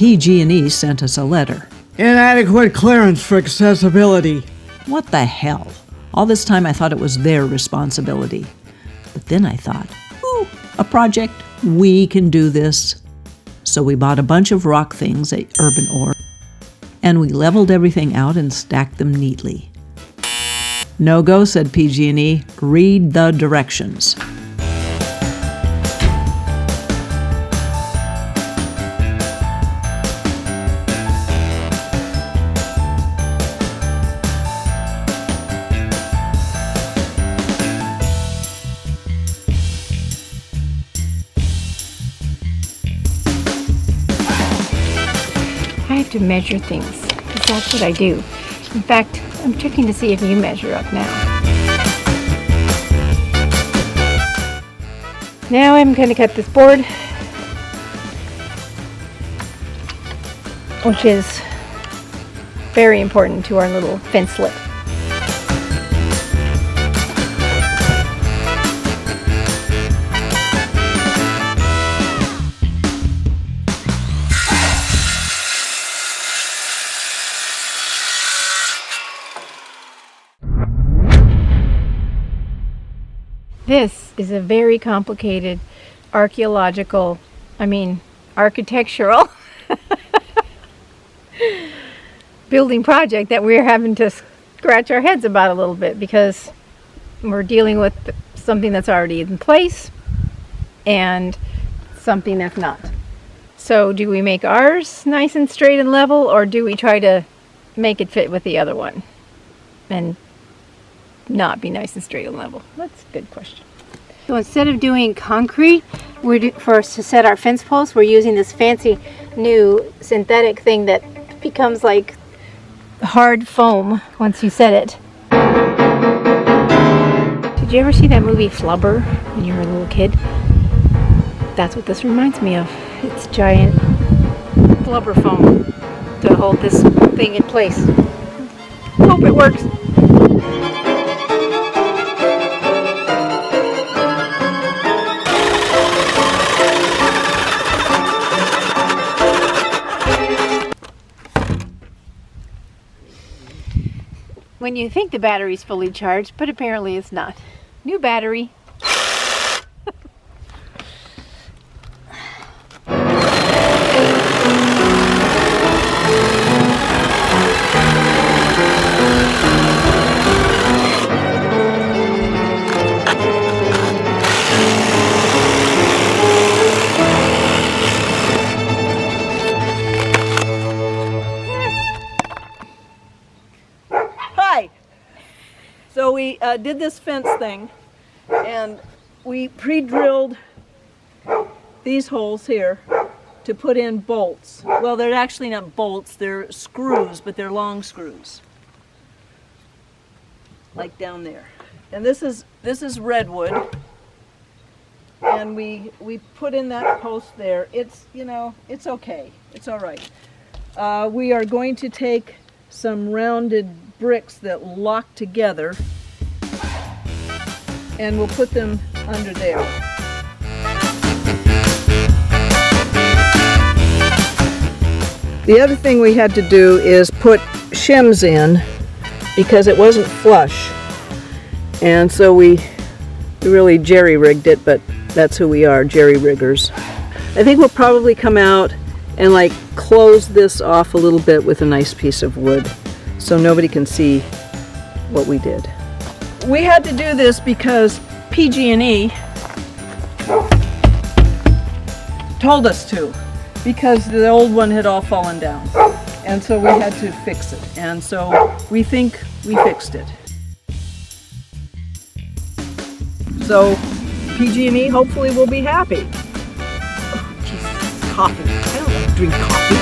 PG&E sent us a letter. Inadequate clearance for accessibility. What the hell? All this time I thought it was their responsibility. But then I thought, ooh, a project. We can do this. So we bought a bunch of rock things at Urban Ore, and we leveled everything out and stacked them neatly. No go, said PG&E. Read the directions. I have to measure things, because that's what I do. In fact, I'm checking to see if you measure up now. Now I'm going to cut this board, which is very important to our little fence lip. This is a very complicated architectural building project that we're having to scratch our heads about a little bit, because we're dealing with something that's already in place and something that's not. So do we make ours nice and straight and level, or do we try to make it fit with the other one and not be nice and straight and level? That's a good question. So instead of doing concrete, for us to set our fence posts, we're using this fancy new synthetic thing that becomes like hard foam once you set it. Did you ever see that movie Flubber when you were a little kid? That's what this reminds me of. It's giant flubber foam to hold this thing in place. Hope it works. When you think the battery's fully charged, but apparently it's not. New battery. So we did this fence thing, and we pre-drilled these holes here to put in bolts. Well, they're actually not bolts, they're screws, but they're long screws. Like down there. And this is redwood. And we put in that post there. It's, it's okay. It's all right. We are going to take some rounded bricks that lock together, and we'll put them under there. The other thing we had to do is put shims in because it wasn't flush, and so we really jerry-rigged it, but that's who we are, jerry-riggers. I think we'll probably come out and close this off a little bit with a nice piece of wood, so nobody can see what we did. We had to do this because PG&E told us to, because the old one had all fallen down, and so we had to fix it, and so we think we fixed it. So PG&E hopefully will be happy. Oh, Jesus, coffee. I don't like to drink coffee.